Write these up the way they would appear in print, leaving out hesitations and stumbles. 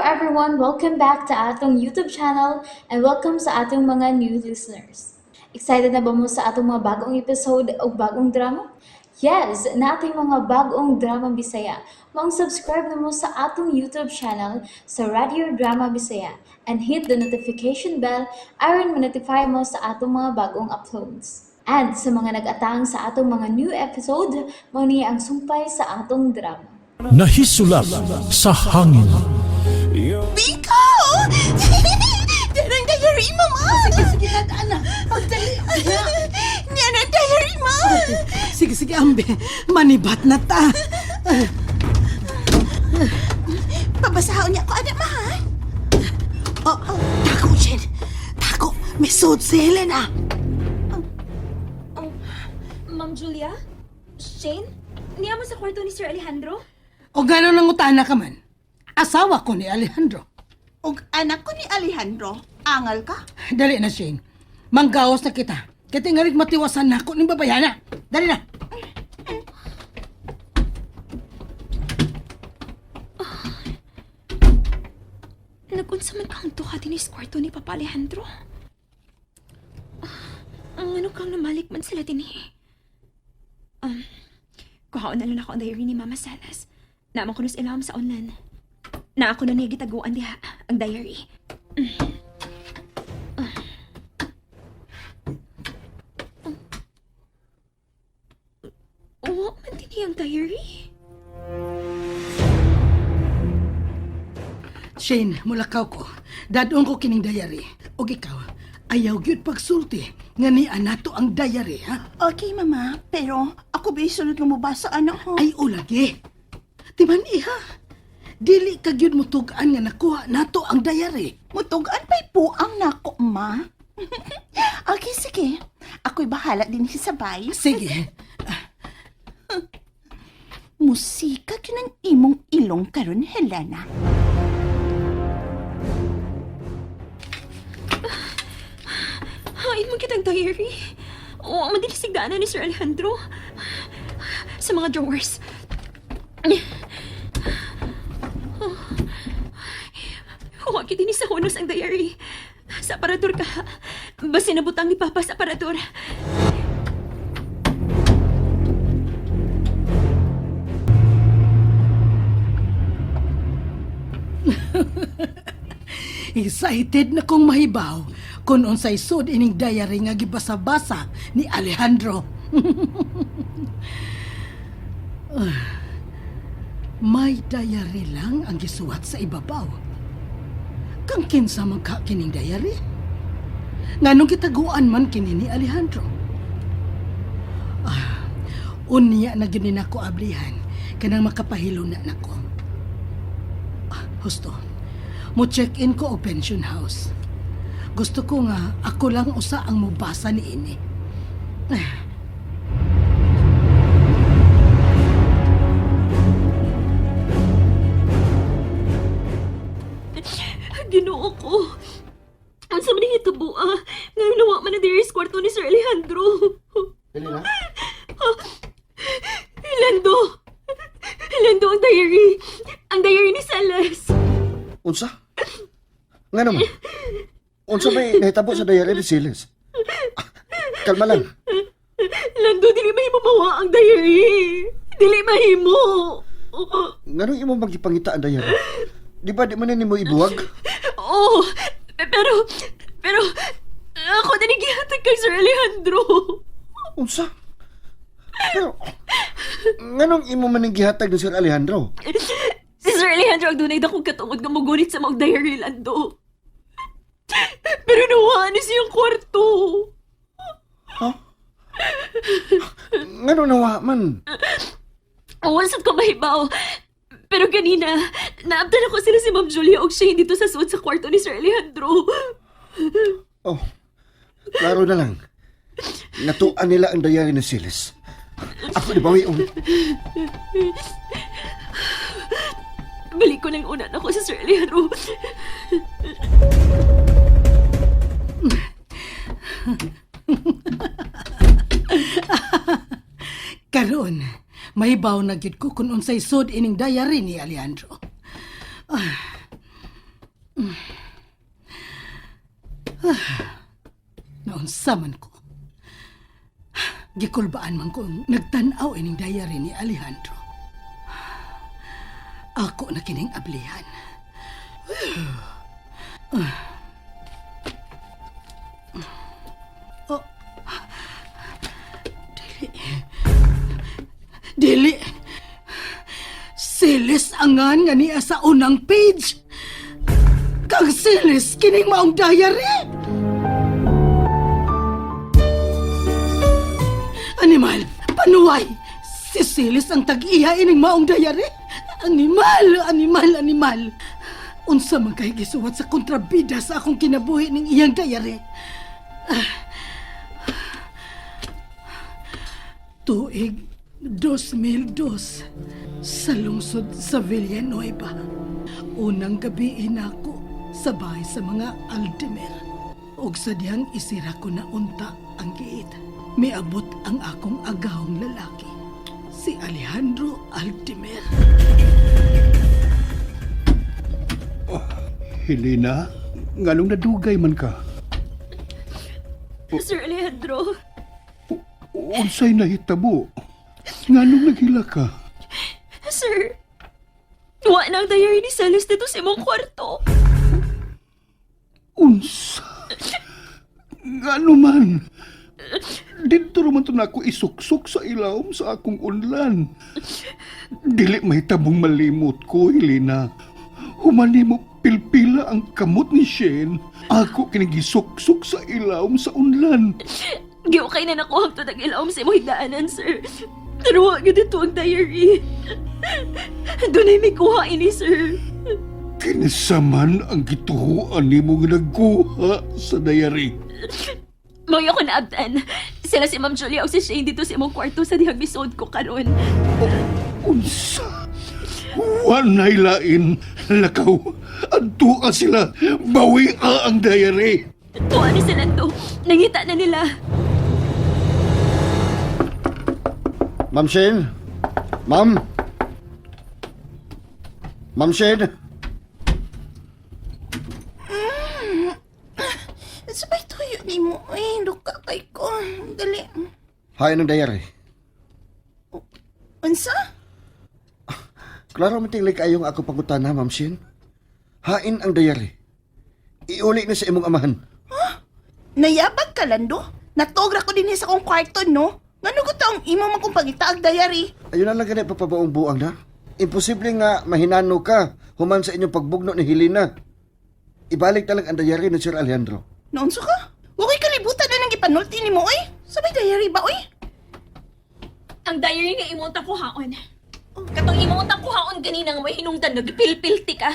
everyone, welcome back to atong YouTube channel and welcome sa atong mga new listeners. Excited na ba mo sa atong mga bagong episode o bagong drama? Yes, na ating mga bagong drama Bisaya. Mag-subscribe na mo sa atong YouTube channel sa Radio Drama Bisaya and hit the notification bell aron ma-notify mo sa atong mga bagong uploads. And sa mga nag-atang sa atong mga new episode, mo niya ang sumpay sa atong drama. Nahisulap sa hangin. Biko! Yan ang diary mo, ma! Sige, anak. Pagdali. Yan ang diary mo! Sige, ambe. Manibat na ta. Babasahon niya ako, anak, ma, ha? Tako, Jen. Tako. May suit si Helena. Ma'am Julia? Shane? Niya mo sa kwarto ni Sir Alejandro? O gano'n ang utana ka man. Asawa ko ni Alejandro. Og anak ko ni Alejandro, angal ka? Dali na, Shane. Manggawas na kita. Kaya tingarig matiwasan na ako ng babayana. Dali na. Nagunsa man kang tuha din sa kwarto ni Papa Alejandro? Ang ano kang namalik man sila din kuhaon na lang ako ang diary ni Mama Salas. Naman ko nus ilaham sa online. Na ako na niya gitaguan diha ang diary. Oo, man din ang diary. Shane, mulakaw ko. Dadon ko kining diary. O ikaw, ayaw gyud pagsulti nga ni anato ang diary, ha? Okay, mama, pero ako ba isunod nga mubasa, anak, ho? Ay, ulagi. Timan iha. Dili ka gyud mutugaan nga nakuha nato ang diary. Mutugan pa'y puang nako, ma. Okay, sige. Ako'y bahala din si Sabay. Sige. Musika yun ang imong ilong karon, Helena. Hain mo kitang diary. Oo, ang madilisigdaanan ni Sir Alejandro. Sa mga drawers. Huwag kitini sa hunos ang diary. Sa aparador ka. Basi nabutang ni Papa sa aparador. Excited na kong mahibaw kung unsay sud ining diary nga gibasa-basa ni Alejandro. May diary lang ang gisuwat sa ibabaw. Kang kinsa man ka kining diary? Nganong kitaguan man kini ni Alejandro? Unya na gini nako ablihan kanang makapahilo na nako. Husto. Mo check-in ko o pension house. Gusto ko nga ako lang usa ang mubasa ni ini. Ginoo ko. Ang sa maning hitabo, ngayon nawa man na diri sa kwarto ni Sir Alejandro. Helena? Lando ang diary. Ang diary ni Salas. Unsa? Nga naman. Unsa may nahitabo sa diary ni Silas? Kalma lang. Lando, dili mahimo mawa ang diary. Dili mahimo. Nga nung imo magipangita ang diary? Di ba di man ni mo ibuwag? Oh, pero, ako na nagihatag kay Sir Alejandro. Unsa? Pero, nga nung imo man ang gihatag ni Sir Alejandro? Si Sir Alejandro ang dunay dakong katungod nga mugunit sa mga diary, Lando. Pero nawaan ni siyang kwarto. Ha? Nga nung nawa man? Awansad ko mahibaw. Pero kanina, naabdan ako sila si Ma'am Julia o Shane dito sa suot sa kwarto ni Sir Alejandro. Oh, klaro na lang. Natuan nila ang diary ni Silas. Ako ni bawion. Balik ko ng una na ako sa Sir Alejandro. Karon, mahibaw na gid ko kung unsay sud ining diary ni Alejandro. unsa man ko. Gikulbaan man ko nagtanaw ining diary ni Alejandro. Ako na kining ablihan. Oh. Dili. Silis angan nga niya sa unang page. Kang silis kining maong diary. Animal, panuway. Si silis ang tag-iya ining maong diary. Animal. Unsa man kay gisuwat sa kontrabida sa akong kinabuhi ning iyang diary. Tuig 2002 sa lungsod sa Villanueva. Unang gabi ako sa bahay sa mga Aldemer. Og sa diyang isira ko na unta ang giit. Miabot ang akong agahong lalaki, si Alejandro Aldemer. Helena, nganong nadugay man ka? Sir Alejandro, Unsay nahitabo? Nganong naghila ka? sir, wa na ang diary ni Celis dito sa imong kwarto. Unsa? Ngano man? Dito naman to na ako isuksok sa ilawom sa akong unlan. Dili mahitabong malimot ko, Helena. Humani mo pilpila ang kamot ni Shane. Ako kinigisuksok sa ilawom sa unlan. Giukay na nakuha to nag-ilawom sa imong higdaanan, sir. Pero wag yun dito ang diary. Doon ay may kuha ini, sir. Kinasaman ang gituhuan ni mong nagkuha sa diary. Mga ako naabtan. Sila si Ma'am Julia o si Shane dito sa imong kwarto sa dihang misod ko karon. Unsa? Wanay lain, lakaw. Adto ka sila, bawi ang diary. Tuwa ni sila to. Nangita na nila. Ma'am Shane? Ma'am? Ma'am Shane? Sabay tuyo ni mo. Ay, luka kay ko. Dali. Hain ang diary. Unsa? Klaro matinglig kayong ako pangutana, Ma'am Shane. Hain ang diary. Iuli na sa imong amahan. Nayabag ka, Lando? Natogra ko din sa akong kwarto, no? Ngano ko taong imo man kong pangitaag diary? Ayun na lang ganit papabaong buang na. Imposible nga mahinano ka human sa inyong pagbugno ni Helena. Ibalik na lang ang diary ni Sir Alejandro. Naunsa ka? Huwag kalibutan na ng ipanulti ni mo, oy. Sabay diary ba, oy? Ang diary nga imong takuhaon. Katong imong takuhaon ganina nga may hinungdan nagpilpilti ka.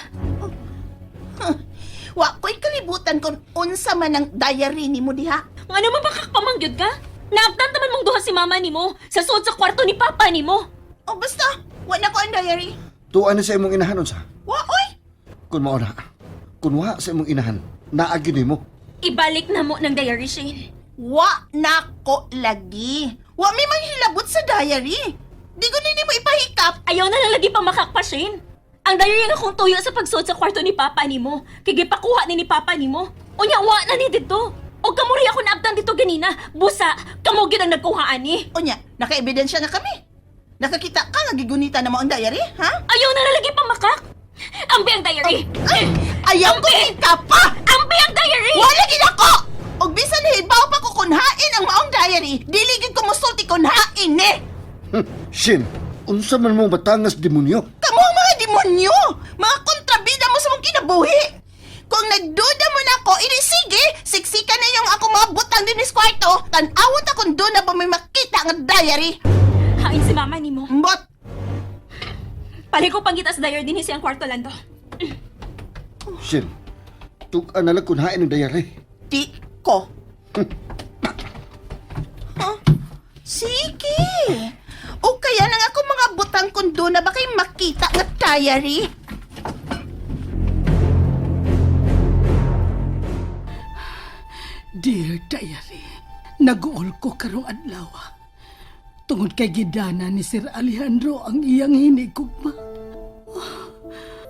Wa ko'y kalibutan kung unsa man ang diary ni mo diha. Nga naman makakpamangyod ka? Naabtan taman mong duha si mama ni mo sa suod sa kwarto ni papa ni mo. O basta, wa na ko ang diary. Tuan na sa imong inahan unsa? Wa, oy. Kun mao na. Kun wa sa imong inahan, naagi nimo. Ibalik na mo ng diary, Shane. Wa na ko lagi. Wa may manghilabot sa diary. Di ko na mo ipahikap. Ayaw na lang lagi pa makakpa, Shane. Ang diary nga kung tuyo sa pagsuot sa kwarto ni papa ni mo. Kaya gipakuha ni papa ni mo. Unya, wa na ni dito. O kamuri ako naabtan dito ganina. Busa, kamugid ang nagkuhaan ni. Onya, naka-ebidensya na kami. Nakakita ka nga gigunita na mo ang diary, ha? Ayaw na lang lagi pa makak. Ambi ang diary. Ayaw ko ka pa! Ambi ang diary. Wala gid ako! Og bisan hibaw pa ko kunhain ang maong diary, dili gid ko musulti kunhain ni. Shin, unsa man mo batangas demonyo? Kamo ang mga demonyo! Mga kontrabida mo sa mong kinabuhi! Kung nagduda mo na ako, ini sige, siksikan na yung ako mga butang din sa kwarto, tan-awon ta kung doon na ba may makita ang diary. Hain si mama ni mo. Mbot! Paliko pangita sa diary din siyang kwarto lang to. Shin, tukan na lang kun hain ang diary. Di ko. Huh? Sige. O kaya nang ako mga butang kung doon na ba kayo makita ng diary? Dear Diary, nag-uol ko karong adlaw. Tungod kay gidana ni Sir Alejandro ang iyang hinigugma.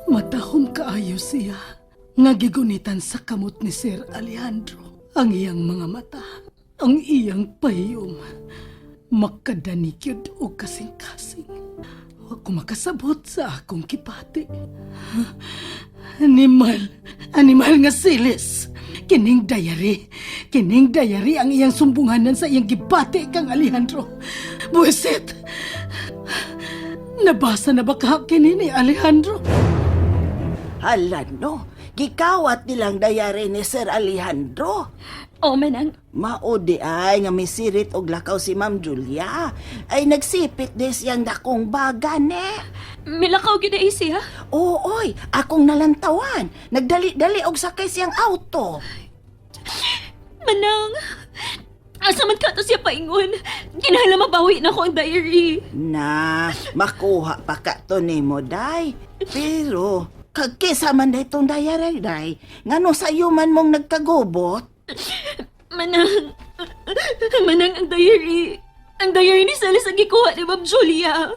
Matahom kaayo siya nga gigunitan sa kamot ni Sir Alejandro ang iyang mga mata. ang iyang payom. Makadanikyod o kasing-kasing. Huwag ko makasabot sa akong kipati. Animal nga silis. Kining dayari ang iyang sumbunganan sa iyang gipati kang Alejandro. Buwisit! Nabasa na ba ka kini ni Alejandro? Hala no, gikawat nilang dayari ni Sir Alejandro. O manang, Maudi ay nga misirit og lakaw si Ma'am Julia. Ay nagsipit des yang dakong bagan milakaw gyud ay siya. Ooy, akong nalantawan. Nagdali-dali og sakay siyang auto. Manang, asa man ka to siya paingon. Kinahanglan mabawi na ko ang diary. Na, makuha pa ka to nimo, day. Pero, kagkisa man day tong dayari, day. Ngano sa'yo man mong nagkagubot? Manang, ang diary. Ang diary ni Salis ang gikuha ni Ma'am Julia.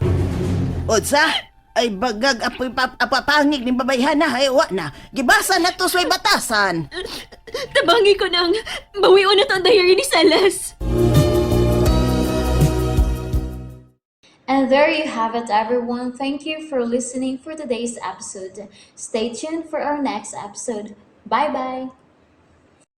Odsa? Ay bagag apoy apapangig ni babayhan na, ay wa na. Gibasa na to sway batasan. Tabangi ko nang bawion na to ang diary ni Salas. And there you have it, everyone. Thank you for listening for today's episode. Stay tuned for our next episode. Bye-bye.